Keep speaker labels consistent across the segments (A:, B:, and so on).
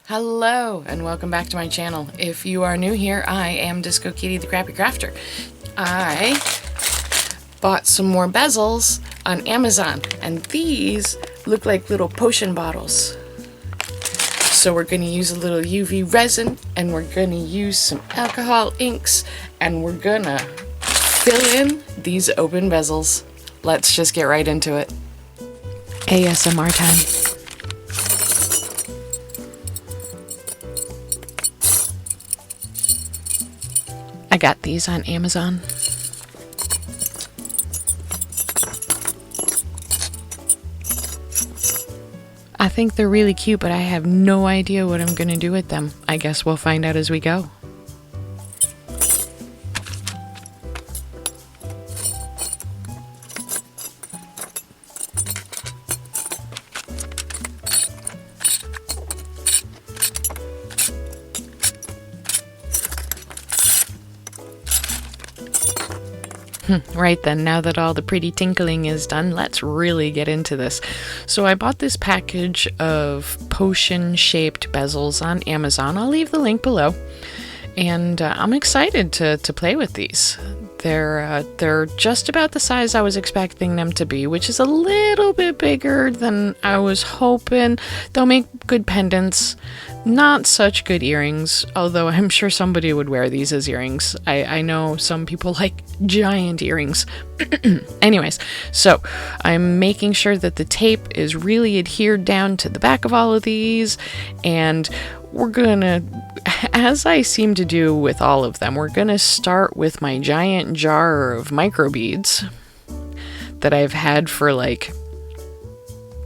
A: Hello and welcome back to my channel. If you are new here, I am Disco Kitty the Crappy Crafter. I bought some more bezels on Amazon and these look like little potion bottles. So we're going to use a little UV resin and we're going to use some alcohol inks and we're going to fill in these open bezels. Let's just get right into it. ASMR time. I got these on Amazon. I think they're really cute, but I have no idea what I'm going to do with them. I guess we'll find out as we go. Right then, now that all the pretty tinkling is done, let's really get into this. So I bought this package of potion-shaped bezels on Amazon. I'll leave the link below. And I'm excited to play with these. They're just about the size I was expecting them to be, which is a little bit bigger than I was hoping. They'll make good pendants, not such good earrings, although I'm sure somebody would wear these as earrings. I know some people like giant earrings. Anyways, so I'm making sure that the tape is really adhered down to the back of all of these, and we're gonna, as I seem to do with all of them, we're gonna start with my giant jar of microbeads that I've had for like,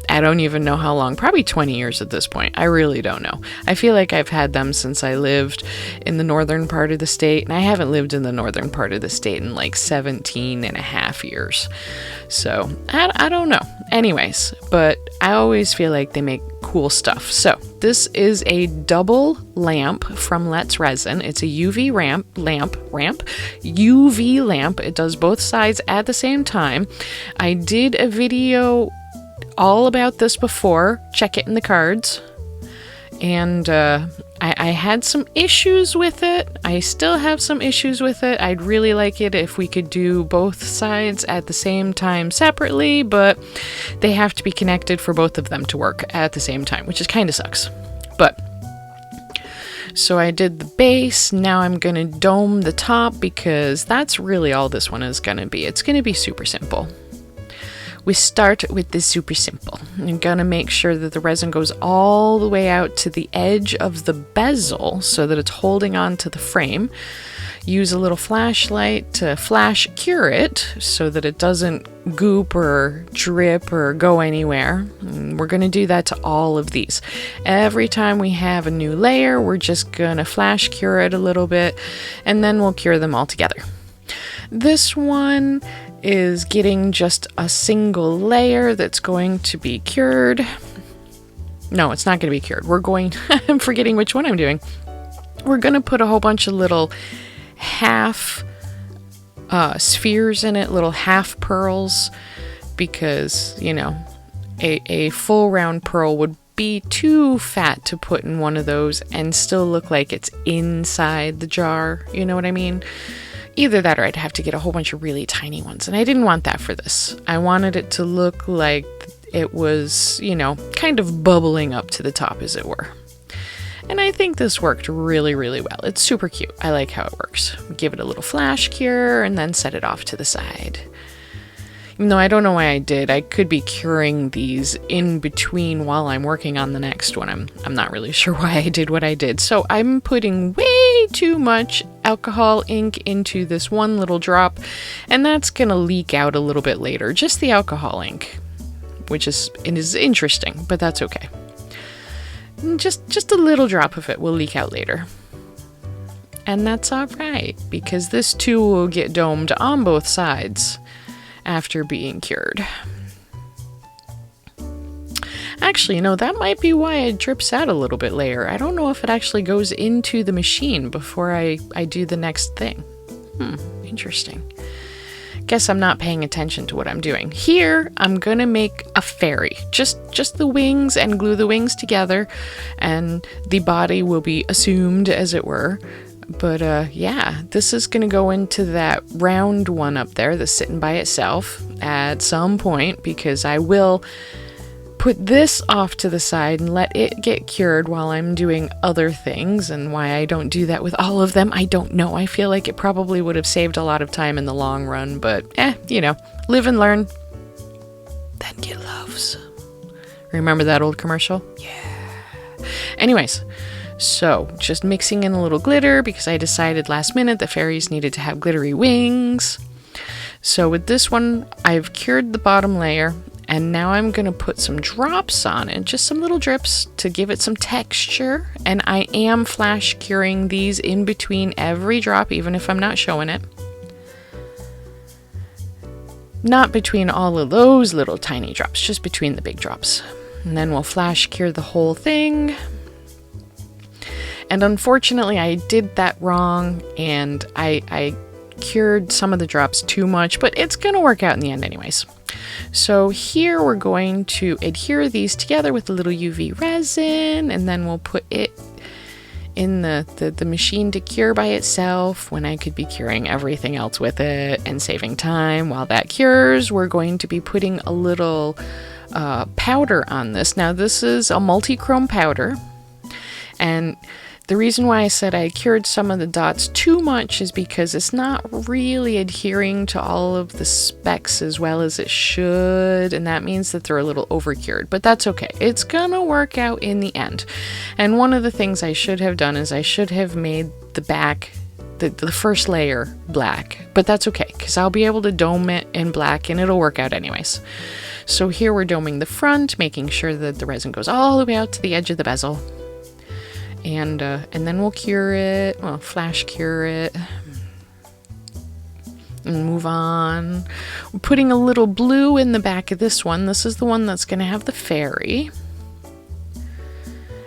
A: I don't even know how long, probably 20 years at this point. I really don't know. I feel like I've had them since I lived in the northern part of the state, and I haven't lived in the northern part of the state in like 17 and a half years. So I don't know. Anyways, but I always feel like they make cool stuff. So this is a double lamp from Let's Resin. It's a UV UV lamp. It does both sides at the same time. I did a video all about this before. Check it in the cards. And I had some issues with it. I still have some issues with it. I'd really like it if we could do both sides at the same time separately, but they have to be connected for both of them to work at the same time, which is kind of sucks. But so I did the base. Now I'm going to dome the top because that's really all this one is going to be. It's going to be super simple. We start with the super simple. I'm gonna make sure that the resin goes all the way out to the edge of the bezel so that it's holding on to the frame. Use a little flashlight to flash cure it so that it doesn't goop or drip or go anywhere. And we're gonna do that to all of these. Every time we have a new layer, we're just gonna flash cure it a little bit and then we'll cure them all together. This one is getting just a single layer that's going to be cured. No, it's not going to be cured. I'm forgetting which one I'm doing. We're going to put a whole bunch of little half spheres in it, little half pearls, because, you know, a full round pearl would be too fat to put in one of those and still look like it's inside the jar. You know what I mean? Either that or I'd have to get a whole bunch of really tiny ones. And I didn't want that for this. I wanted it to look like it was, you know, kind of bubbling up to the top, as it were. And I think this worked really, really well. It's super cute. I like how it works. Give it a little flash cure and then set it off to the side. Even though I don't know why I did. I could be curing these in between while I'm working on the next one. I'm not really sure why I did what I did. So I'm putting way too much alcohol ink into this one little drop, and that's gonna leak out a little bit later. Just the alcohol ink, which is interesting, but that's okay. Just a little drop of it will leak out later. And that's alright, because this too will get domed on both sides after being cured. Actually, you know, that might be why it drips out a little bit later. I don't know if it actually goes into the machine before I do the next thing. Interesting. guess I'm not paying attention to what I'm doing. Here, I'm gonna make a fairy. Just the wings, and glue the wings together, and the body will be assumed, as it were. But yeah, this is gonna go into that round one up there that's sitting by itself at some point, because I will put this off to the side and let it get cured while I'm doing other things. And why I don't do that with all of them, I don't know. I feel like it probably would have saved a lot of time in the long run, but you know, live and learn, then get loves. Remember that old commercial? Yeah. Anyways, so just mixing in a little glitter, because I decided last minute the fairies needed to have glittery wings. So with this one, I've cured the bottom layer, and now I'm going to put some drops on it, just some little drips to give it some texture. And I am flash curing these in between every drop, even if I'm not showing it. Not between all of those little tiny drops, just between the big drops. And then we'll flash cure the whole thing. And unfortunately, I did that wrong, and I cured some of the drops too much, but it's going to work out in the end anyways. So here we're going to adhere these together with a little UV resin, and then we'll put it in the machine to cure by itself, when I could be curing everything else with it and saving time. While that cures, we're going to be putting a little powder on this. Now this is a multi-chrome powder, and the reason why I said I cured some of the dots too much is because it's not really adhering to all of the specks as well as it should, and that means that they're a little over cured, but that's okay. It's gonna work out in the end. And one of the things I should have done is I should have made the back, the first layer, black, but that's okay, because I'll be able to dome it in black and it'll work out anyways. So here we're doming the front, making sure that the resin goes all the way out to the edge of the bezel. And then we'll cure it, well, flash cure it, and move on. We're putting a little blue in the back of this one. This is the one that's going to have the fairy.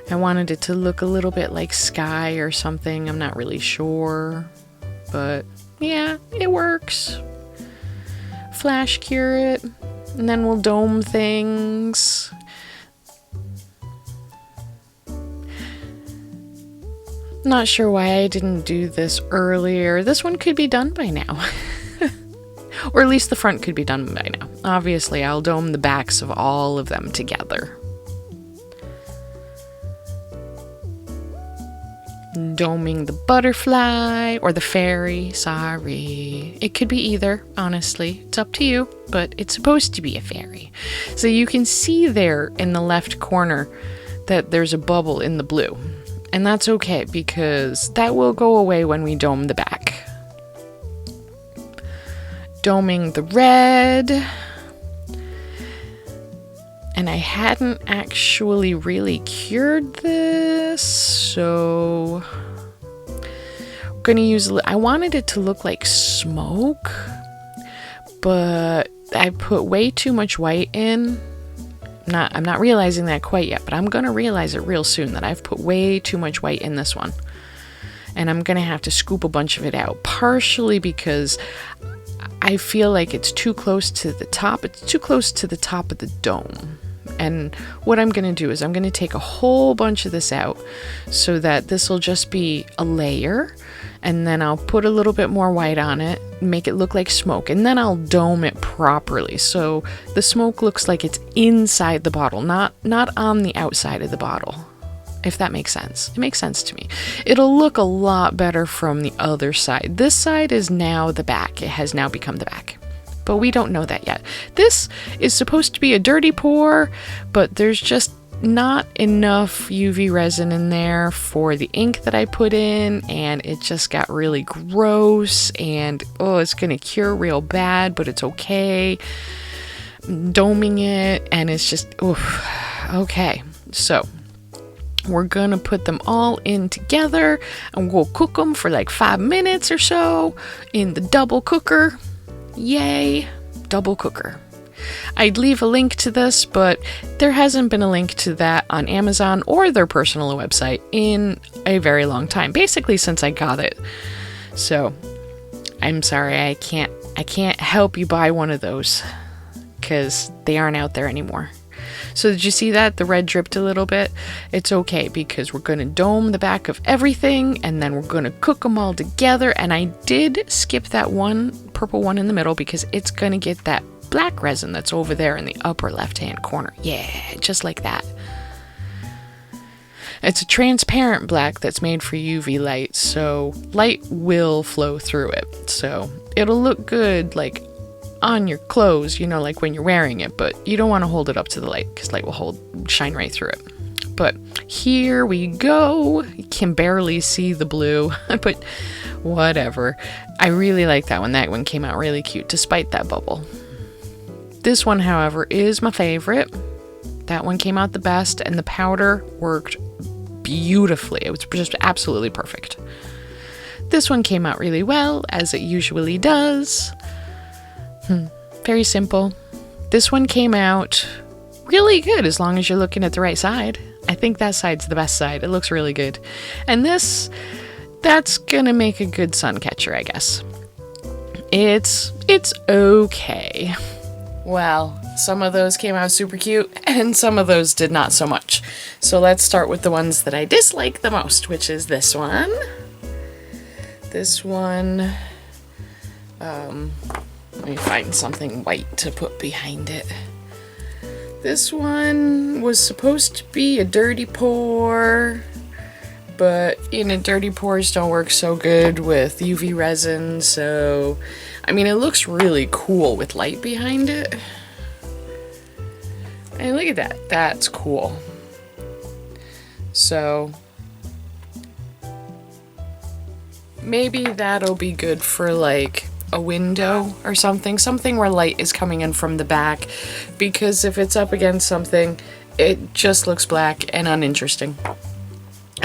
A: I wanted it to look a little bit like sky or something. I'm not really sure, but yeah, it works. Flash cure it, and then we'll dome things. Not sure why I didn't do this earlier. This one could be done by now. Or at least the front could be done by now. Obviously, I'll dome the backs of all of them together. Doming the butterfly, or the fairy, sorry. It could be either, honestly. It's up to you, but it's supposed to be a fairy. So you can see there in the left corner that there's a bubble in the blue. And that's okay, because that will go away when we dome the back. Doming the red. And I hadn't actually really cured this, so I'm gonna use, I wanted it to look like smoke, but I put way too much white in. I'm not realizing that quite yet, but I'm going to realize it real soon that I've put way too much white in this one. And I'm going to have to scoop a bunch of it out, partially because I feel like it's too close to the top. It's too close to the top of the dome. And what I'm going to do is I'm going to take a whole bunch of this out so that this will just be a layer. And then I'll put a little bit more white on it, make it look like smoke, and then I'll dome it properly. So the smoke looks like it's inside the bottle, not on the outside of the bottle, if that makes sense. It makes sense to me. It'll look a lot better from the other side. This side is now the back. It has now become the back. But we don't know that yet. This is supposed to be a dirty pour, but there's just not enough UV resin in there for the ink that I put in, and it just got really gross, and oh, it's gonna cure real bad, but it's okay. Doming it, and it's just, oof. Okay, so we're gonna put them all in together, and we'll cook them for like 5 minutes or so in the double cooker. Yay, double cooker. I'd leave a link to this, but there hasn't been a link to that on Amazon or their personal website in a very long time, basically since I got it. So I'm sorry I can't I can't help you buy one of those because they aren't out there anymore. So did you see that? The red dripped a little bit. It's okay because we're going to dome the back of everything and then we're going to cook them all together. And I did skip that one purple one in the middle because it's going to get that black resin that's over there in the upper left-hand corner. Yeah, just like that. It's a transparent black that's made for UV light, so light will flow through it. So it'll look good like on your clothes, you know, like when you're wearing it, but you don't want to hold it up to the light because light will shine right through it. But here we go. You can barely see the blue, but whatever. I really like that one. That one came out really cute despite that bubble. This one, however, is my favorite. That one came out the best, and the powder worked beautifully. It was just absolutely perfect. This one came out really well, as it usually does. Very simple. This one came out really good as long as you're looking at the right side. I think that side's the best side. It looks really good. And that's gonna make a good sun catcher, I guess. It's okay. Well, some of those came out super cute, and some of those did not so much. So let's start with the ones that I dislike the most, which is this one. This one, let me find something white to put behind it. This one was supposed to be a dirty pour, but dirty pours don't work so good with UV resin, so I mean, it looks really cool with light behind it. And look at that. That's cool. So maybe that'll be good for like a window or something where light is coming in from the back, because if it's up against something, it just looks black and uninteresting.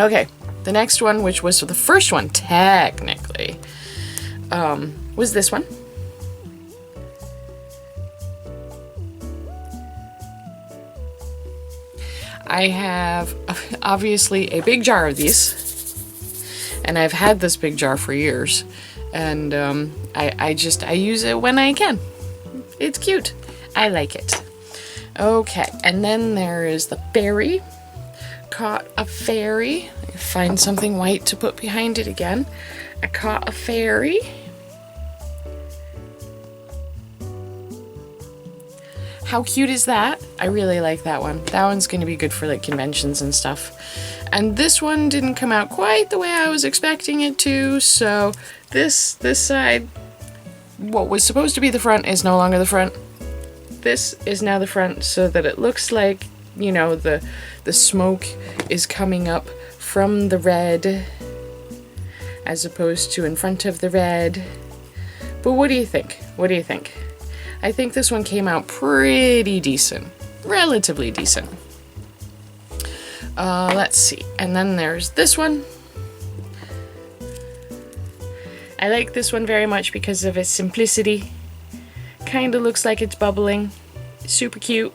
A: Okay, the next one, which was the first one technically, was this one. I have obviously a big jar of these, and I've had this big jar for years, and I use it when I can. It's cute. I like it. Okay, and then there is the fairy. Caught a fairy. Find something white to put behind it again. I caught a fairy. How cute is that? I really like that one. That one's going to be good for like conventions and stuff. And this one didn't come out quite the way I was expecting it to, so this side, what was supposed to be the front, is no longer the front. This is now the front, so that it looks like, you know, the smoke is coming up from the red as opposed to in front of the red. But what do you think? What do you think? I think this one came out pretty decent. Relatively decent. Let's see. And then there's this one. I like this one very much because of its simplicity. Kind of looks like it's bubbling. Super cute.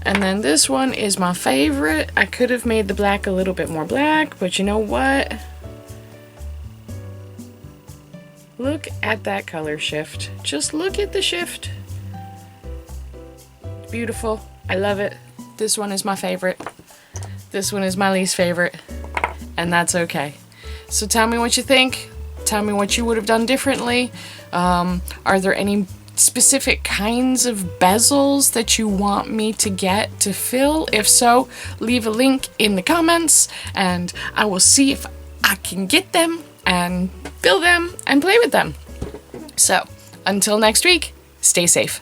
A: And then this one is my favorite. I could have made the black a little bit more black, but you know what? Look at that color shift. Just look at the shift. Beautiful. I love it. This one is my favorite. This one is my least favorite. And that's okay. So tell me what you think. Tell me what you would have done differently. Are there any specific kinds of bezels that you want me to get to fill? If so, leave a link in the comments and I will see if I can get them and fill them and play with them. So, until next week, stay safe.